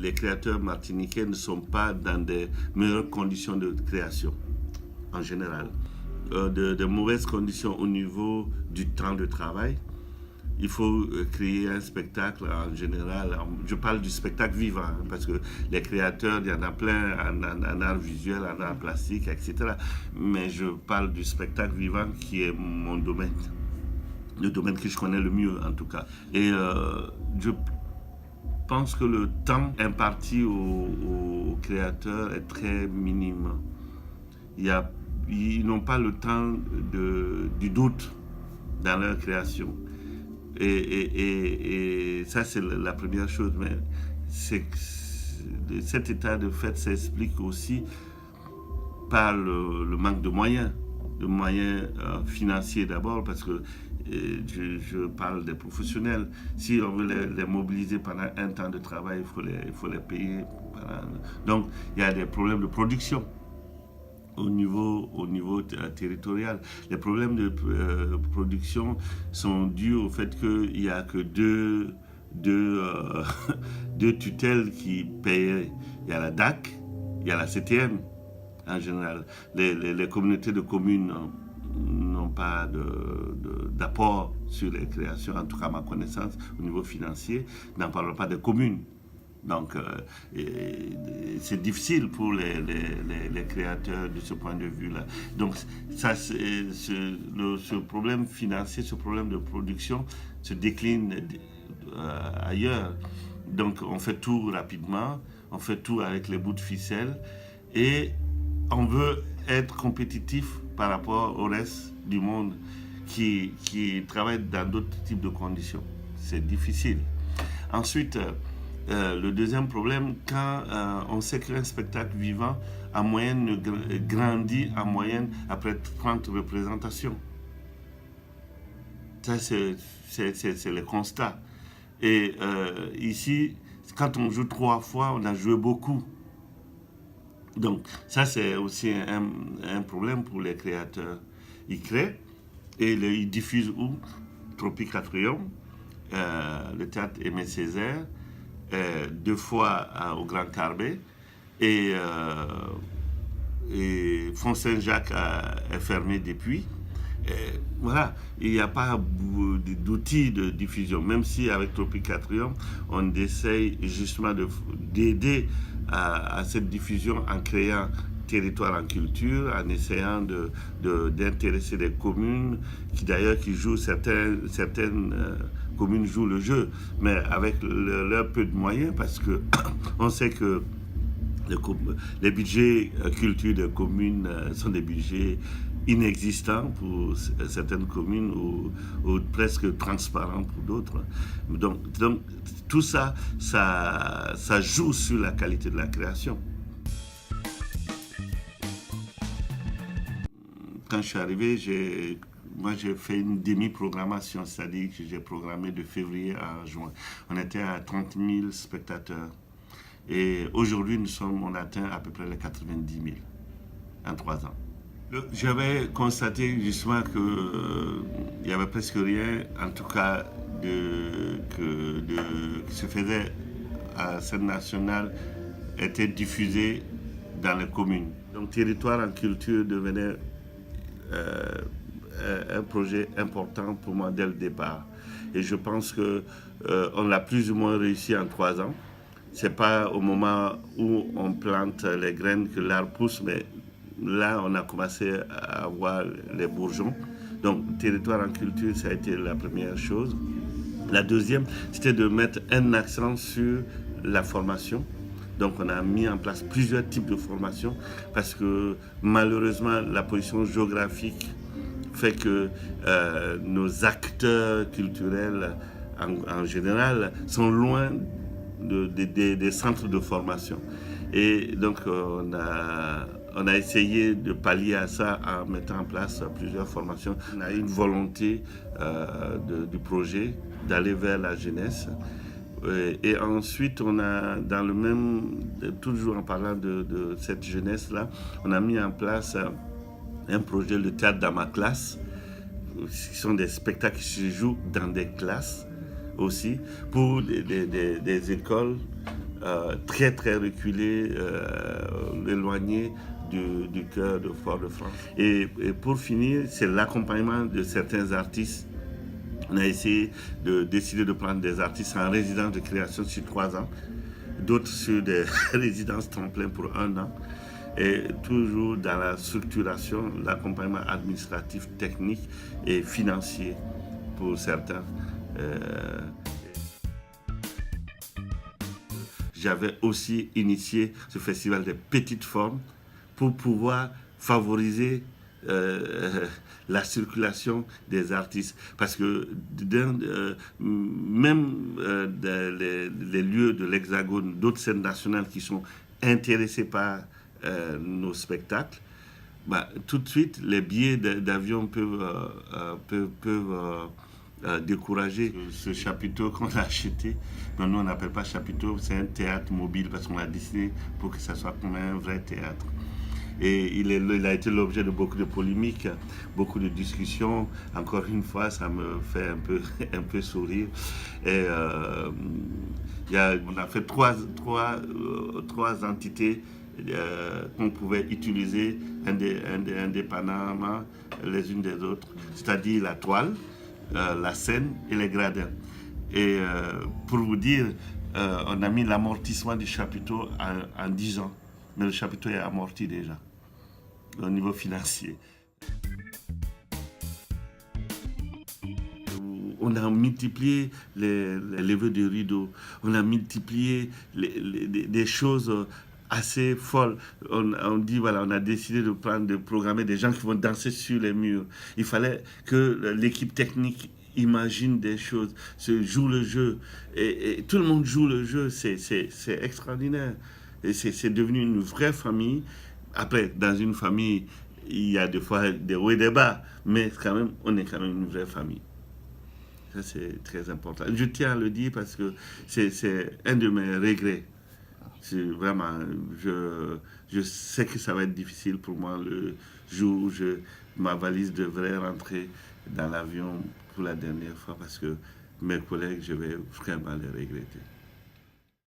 les créateurs martiniquais ne sont pas dans des meilleures conditions de création, en général. De mauvaises conditions au niveau du temps de travail. Il faut créer un spectacle en général. Je parle du spectacle vivant, hein, parce que les créateurs, il y en a plein en art visuel, en art plastique, etc. Mais je parle du spectacle vivant qui est mon domaine. Le domaine que je connais le mieux, en tout cas. Et je pense que le temps imparti aux créateurs est très minime. Ils n'ont pas le temps du doute dans leur création. Et ça, c'est la première chose. Mais cet état de fait s'explique aussi par le manque de moyens financiers d'abord, parce que je parle des professionnels. Si on veut les mobiliser pendant un temps de travail, il faut les payer. Donc, il y a des problèmes de production au niveau territorial. Les problèmes de production sont dus au fait qu'il n'y a que deux tutelles qui payent. Il y a la DAC, il y a la CTM en général. Les communautés de communes n'ont pas d'apport sur les créations, en tout cas à ma connaissance, au niveau financier. N'en parlons pas des communes. Donc, c'est difficile pour les créateurs de ce point de vue-là. Donc, ça, ce problème financier, ce problème de production se décline ailleurs. Donc, on fait tout rapidement, on fait tout avec les bouts de ficelle et on veut être compétitif par rapport au reste du monde qui travaille dans d'autres types de conditions. C'est difficile. Ensuite, le deuxième problème, quand on sait qu'un spectacle vivant, en moyenne, grandit en moyenne après 30 représentations. Ça, c'est le constat. Et ici, quand on joue 3 fois, on a joué beaucoup. Donc, ça, c'est aussi un problème pour les créateurs. Ils créent et ils diffusent où? Tropique à Triomphe, le théâtre Aimé Césaire, 2 fois au Grand Carbet et Font Saint-Jacques est fermé depuis. Et voilà, il n'y a pas d'outils de diffusion, même si avec Tropique à Triomphe, on essaye justement d'aider à cette diffusion en créant territoire en culture, en essayant d'intéresser des communes qui jouent certaines communes jouent le jeu, mais avec leur peu de moyens, parce que on sait que les budgets culture des communes sont des budgets inexistants pour certaines communes ou presque transparents pour d'autres. Donc tout ça joue sur la qualité de la création. Quand je suis arrivé, j'ai fait une demi-programmation, c'est-à-dire que j'ai programmé de février à juin. On était à 30 000 spectateurs. Et aujourd'hui, on atteint à peu près les 90 000 en 3 ans. J'avais constaté justement qu'il n'y avait presque rien, en tout cas, qui se faisait à scène nationale, était diffusé dans les communes. Donc, Territoire en culture devenait un projet important pour moi dès le départ. Et je pense qu'on l'a plus ou moins réussi en 3 ans. C'est pas au moment où on plante les graines que l'arbre pousse, mais là, on a commencé à voir les bourgeons. Donc, Territoire en culture, ça a été la première chose. La deuxième, c'était de mettre un accent sur la formation. Donc, on a mis en place plusieurs types de formations parce que malheureusement, la position géographique fait que nos acteurs culturels, en général, sont loin des centres de formation. Et donc, on a essayé de pallier à ça en mettant en place plusieurs formations. On a une volonté du projet d'aller vers la jeunesse. Et ensuite, on a, toujours en parlant de cette jeunesse-là, on a mis en place un projet, le théâtre dans ma classe, qui sont des spectacles qui se jouent dans des classes aussi, pour des écoles très très reculé, éloigné du cœur de Fort-de-France. Et pour finir, c'est l'accompagnement de certains artistes. On a essayé de décider de prendre des artistes en résidence de création sur 3 ans, d'autres sur des résidences tremplin pour 1 an, et toujours dans la structuration, l'accompagnement administratif, technique et financier pour certains. Euh, J'avais aussi initié ce festival des petites formes pour pouvoir favoriser la circulation des artistes. Parce que même les lieux de l'Hexagone, d'autres scènes nationales qui sont intéressés par nos spectacles, bah, tout de suite, les billets d'avion peuvent décourager. Ce chapiteau qu'on a acheté, mais nous on n'appelle pas chapiteau, c'est un théâtre mobile parce qu'on l'a dessiné pour que ça soit comme un vrai théâtre. Et il a été l'objet de beaucoup de polémiques, beaucoup de discussions. Encore une fois, ça me fait un peu sourire. Et on a fait trois entités qu'on pouvait utiliser indépendamment les unes des autres, c'est-à-dire la toile, la scène et les gradins. Et pour vous dire, on a mis l'amortissement du chapiteau en 10 ans, mais le chapiteau est amorti déjà au niveau financier. On a multiplié les levées de rideaux, on a multiplié des choses assez folles. On dit, voilà, on a décidé de programmer des gens qui vont danser sur les murs. Il fallait que l'équipe technique imagine des choses, joue le jeu. Et tout le monde joue le jeu, c'est extraordinaire. Et c'est devenu une vraie famille. Après, dans une famille, il y a des fois des hauts et des bas, mais quand même, on est quand même une vraie famille. Ça, c'est très important. Je tiens à le dire parce que c'est un de mes regrets. C'est vraiment, je sais que ça va être difficile pour moi le jour où ma valise devrait rentrer dans l'avion pour la dernière fois parce que mes collègues, je vais vraiment les regretter.